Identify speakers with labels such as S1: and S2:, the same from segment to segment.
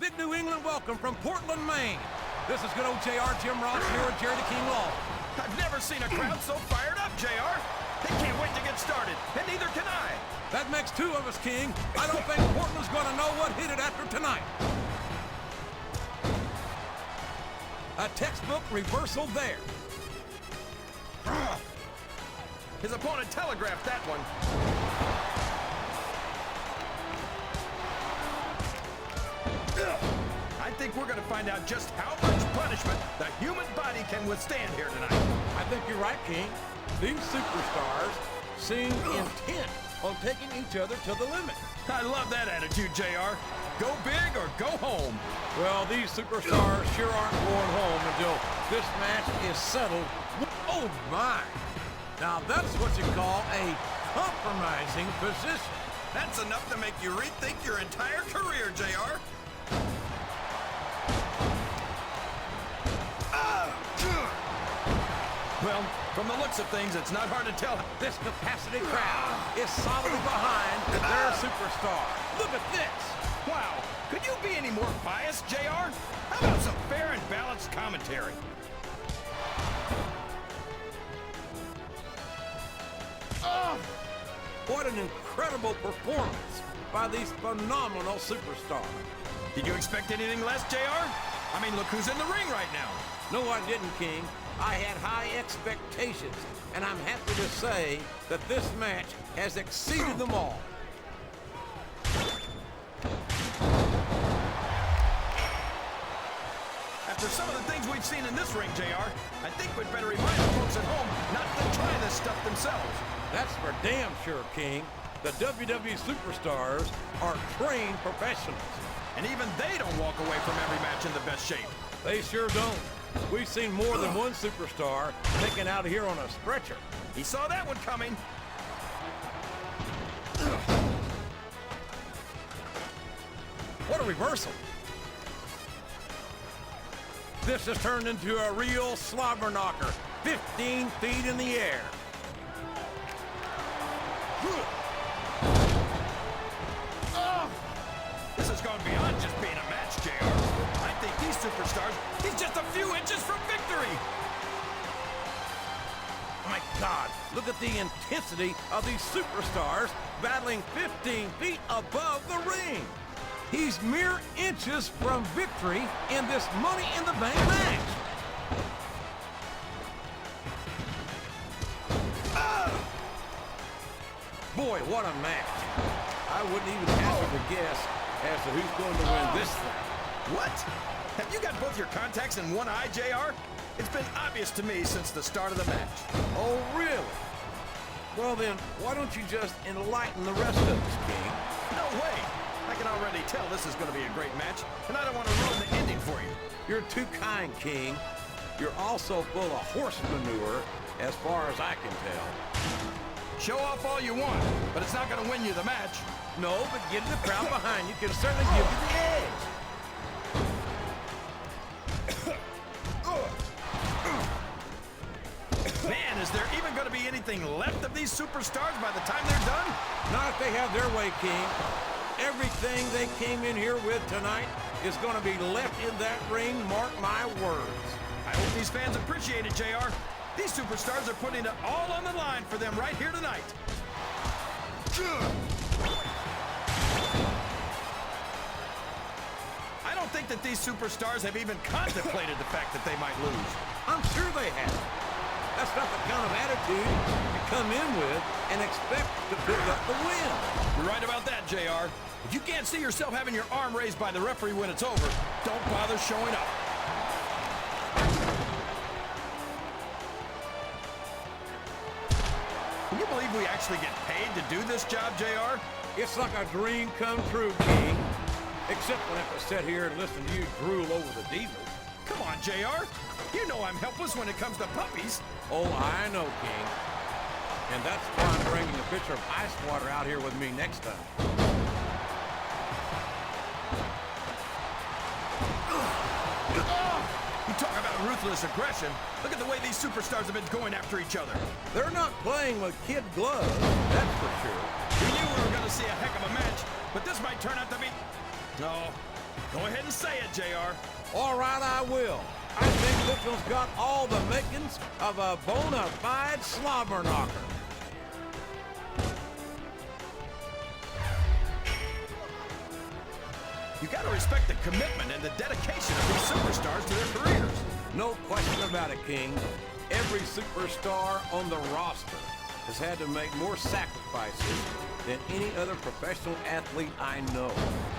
S1: big New England welcome from Portland, Maine. This is good old JR, Jim Ross here with Jerry the King Law.
S2: I've never seen a crowd so fired up, JR. They can't wait to get started, and neither can I.
S1: That makes two of us, King. I don't think Portland's going to know what hit it after tonight. A textbook reversal there.
S2: His opponent telegraphed that one. I think we're going to find out just how much punishment the human body can withstand here tonight.
S1: I think you're right, King. These superstars seem intent on taking each other to the limit.
S2: I love that attitude, JR. Go big or go home.
S1: Well, these superstars sure aren't going home until this match is settled. Oh, my. Now, that's what you call a compromising position.
S2: That's enough to make you rethink your entire career, JR. Well, from the looks of things, it's not hard to tell.
S1: This capacity crowd is solidly behind their superstar. Look at this.
S2: Wow, could you be any more biased, JR? How about some fair and balanced commentary?
S1: What an incredible performance by these phenomenal superstars.
S2: Did you expect anything less, JR? I mean, look who's in the ring right now.
S1: No, I didn't, King. I had high expectations, and I'm happy to say that this match has exceeded them all.
S2: After some of the things we've seen in this ring, JR, I think we'd better remind the folks at home not to try this stuff themselves.
S1: That's for damn sure, King. The WWE superstars are trained professionals.
S2: And even they don't walk away from every match in the best shape.
S1: They sure don't. We've seen more than one superstar taken out of here on a stretcher.
S2: He saw that one coming.
S1: What a reversal. This has turned into a real slobber knocker. 15 feet in the air.
S2: This has gone beyond just being a match, JR. I think these superstars, he's just a few inches from victory.
S1: My God, look at the intensity of these superstars battling 15 feet above the ring. He's mere inches from victory in this Money in the Bank match. Boy, what a match. I wouldn't even hazard a guess as to who's going to win this thing.
S2: What? Have you got both your contacts in one eye, JR? It's been obvious to me since the start of the match.
S1: Oh, really? Well then, why don't you just enlighten the rest of us, King?
S2: No way! I can already tell this is going to be a great match, and I don't want to ruin the ending for you.
S1: You're too kind, King. You're also full of horse manure, as far as I can tell.
S2: Show off all you want, but it's not going to win you the match.
S1: No, but getting the crowd behind you can certainly give you the edge.
S2: Man, is there even going to be anything left of these superstars by the time they're done?
S1: Not if they have their way, King. Everything they came in here with tonight is going to be left in that ring, mark my words.
S2: I hope these fans appreciate it, JR. These superstars are putting it all on the line for them right here tonight. I don't think that these superstars have even contemplated the fact that they might lose.
S1: I'm sure they have. That's not the kind of attitude you come in with and expect to pick up the win.
S2: You're right about that, JR. If you can't see yourself having your arm raised by the referee when it's over, don't bother showing up. Can you believe we actually get paid to do this job, JR?
S1: It's like a dream come true, King. Except when I have to sit here and listen to you drool over the diesel.
S2: Come on, JR. You know I'm helpless when it comes to puppies.
S1: Oh, I know, King. And that's why I'm bringing a pitcher of ice water out here with me next time.
S2: You talk about ruthless aggression. Look at the way these superstars have been going after each other.
S1: They're not playing with kid gloves, that's for sure.
S2: We knew we were going to see a heck of a match, but this might turn out to be... No, Go ahead and say it, JR.
S1: All right, I will. I think this one's got all the makings of a bona fide slobber knocker.
S2: You got to respect the commitment and the dedication of these superstars to their careers.
S1: No question about it, King. Every superstar on the roster has had to make more sacrifices than any other professional athlete I know.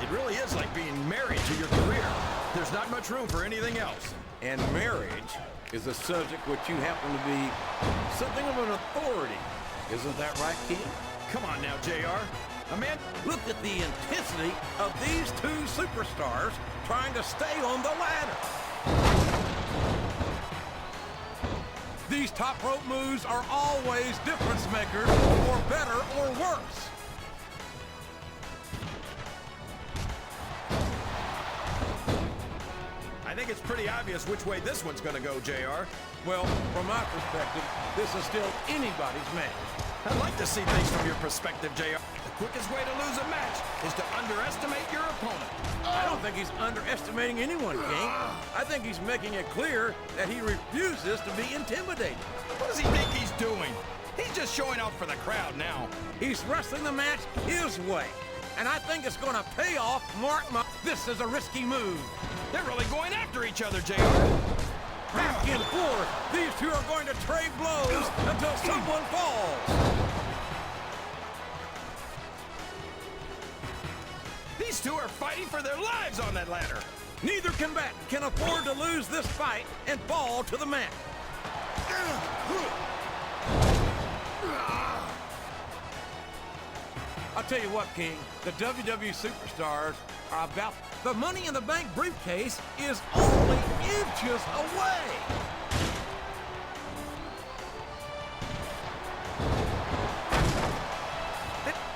S2: It really is like being married to your career. There's not much room for anything else.
S1: And marriage is a subject which you happen to be something of an authority. Isn't that right, King?
S2: Come on now, JR. Man,
S1: look at the intensity of these two superstars trying to stay on the ladder. These top rope moves are always difference makers, for better or worse.
S2: I think it's pretty obvious which way this one's going to go, JR.
S1: Well, from my perspective, this is still anybody's match.
S2: I'd like to see things from your perspective, JR. The quickest way to lose a match is to underestimate your opponent.
S1: I don't think he's underestimating anyone, King. I think he's making it clear that he refuses to be intimidated.
S2: What does he think he's doing? He's just showing off for the crowd now.
S1: He's wrestling the match his way. And I think it's going to pay off. This is a risky move.
S2: They're really going after each other, JR.
S1: Back and forth. These two are going to trade blows until someone falls.
S2: These two are fighting for their lives on that ladder.
S1: Neither combatant can afford to lose this fight and fall to the mat. I'll tell you what, King, the WWE superstars are about... The Money in the Bank briefcase is only inches away.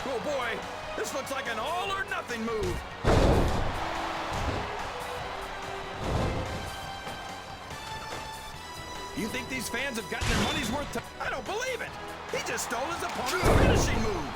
S2: Oh boy, this looks like an all-or-nothing move. You think these fans have gotten their money's worth? I don't believe it. He just stole his opponent's finishing move.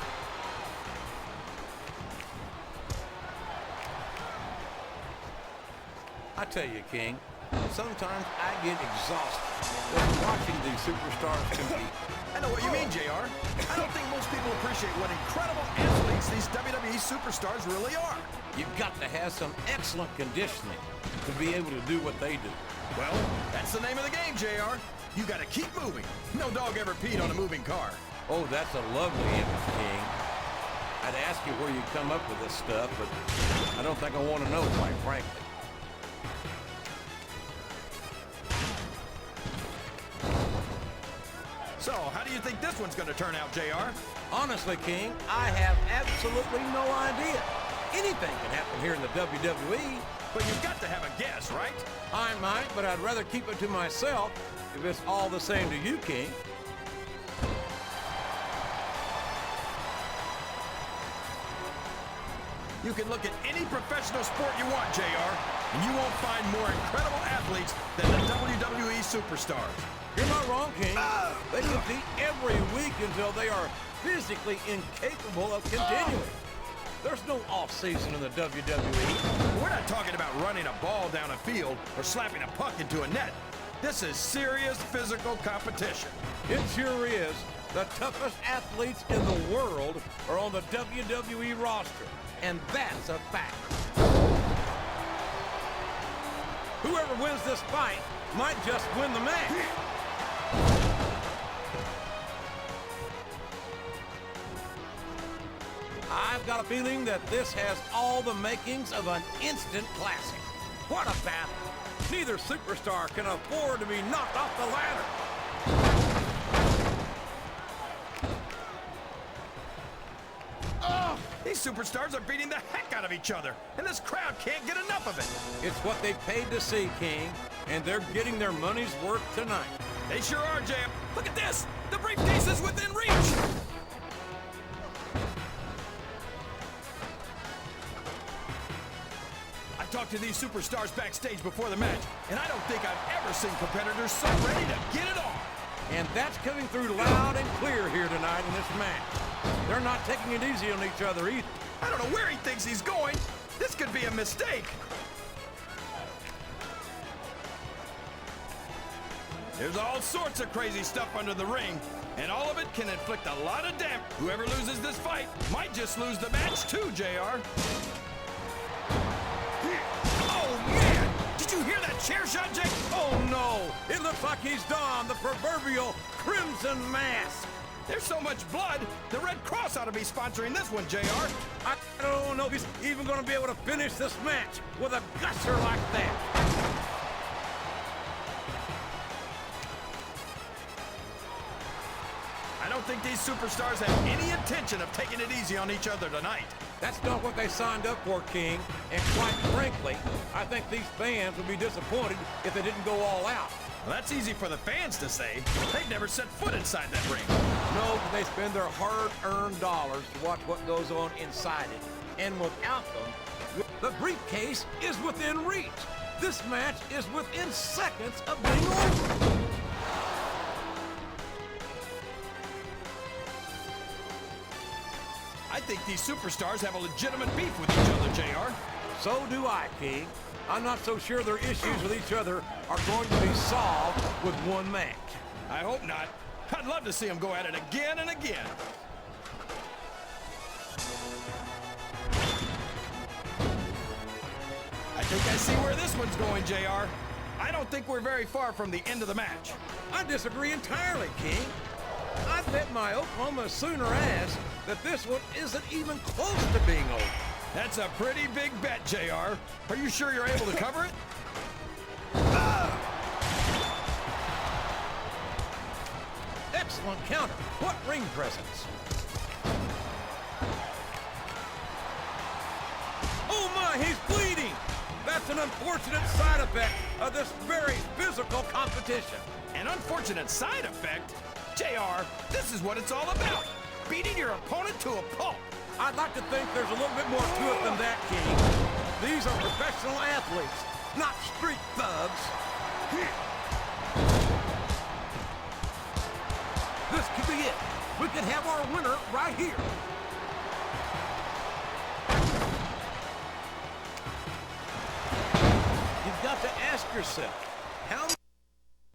S1: I tell you, King, sometimes I get exhausted just watching these superstars compete.
S2: I know what you mean, JR. I don't think most people appreciate what incredible athletes these WWE superstars really are.
S1: You've got to have some excellent conditioning to be able to do what they do.
S2: Well, that's the name of the game, JR. You got to keep moving. No dog ever peed on a moving car.
S1: Oh, that's a lovely image, King. I'd ask you where you come up with this stuff, but I don't think I want to know, quite frankly.
S2: So, how do you think this one's going to turn out, JR?
S1: Honestly, King, I have absolutely no idea. Anything can happen here in the WWE.
S2: But you've got to have a guess, right?
S1: I might, but I'd rather keep it to myself if it's all the same to you, King.
S2: You can look at any professional sport you want, JR, and you won't find more incredible athletes than the WWE superstars.
S1: You're not wrong, King. They compete every week until they are physically incapable of continuing. There's no off-season in the WWE.
S2: We're not talking about running a ball down a field or slapping a puck into a net. This is serious physical competition.
S1: It sure is. The toughest athletes in the world are on the WWE roster, and that's a fact. Whoever wins this fight might just win the match. I've got a feeling that this has all the makings of an instant classic. What a battle. Neither superstar can afford to be knocked off the ladder.
S2: These superstars are beating the heck out of each other, and this crowd can't get enough of it.
S1: It's what they paid to see, King, and they're getting their money's worth tonight.
S2: They sure are, Jam. Look at this! The briefcase is within reach! I talked to these superstars backstage before the match, and I don't think I've ever seen competitors so ready to get it on.
S1: And that's coming through loud and clear here tonight in this match. They're not taking it easy on each other either.
S2: I don't know where he thinks he's going, This could be a mistake. There's all sorts of crazy stuff under the ring, and all of it can inflict a lot of damage. Whoever loses this fight might just lose the match too, JR.
S1: Oh, man!
S2: Did you hear that chair shot, Jake?
S1: Oh, no! It looks like he's donned the proverbial crimson mask.
S2: There's so much blood, the Red Cross ought to be sponsoring this one, JR.
S1: I don't know if he's even going to be able to finish this match with a gusher like that.
S2: I don't think these superstars have any intention of taking it easy on each other tonight.
S1: That's not what they signed up for, King. And quite frankly, I think these fans would be disappointed if they didn't go all out.
S2: Well, that's easy for the fans to say. They've never set foot inside that ring.
S1: No, but they spend their hard-earned dollars to watch what goes on inside it. And without them, the briefcase is within reach. This match is within seconds of being over.
S2: I think these superstars have a legitimate beef with each other, JR.
S1: So do I, King. I'm not so sure their issues with each other are going to be solved with one match.
S2: I hope not. I'd love to see them go at it again and again. I think I see where this one's going, JR. I don't think we're very far from the end of the match.
S1: I disagree entirely, King. I bet my Oklahoma Sooner ass that this one isn't even close to being over.
S2: That's a pretty big bet, JR. Are you sure you're able to cover it?
S1: Excellent counter. What ring presence. Oh my, he's bleeding. That's an unfortunate side effect of this very physical competition.
S2: An unfortunate side effect? JR, this is what it's all about. Beating your opponent to a pulp.
S1: I'd like to think there's a little bit more to it than that, King. These are professional athletes, not street thugs. This could be it. We could have our winner right here. You've got to ask yourself, how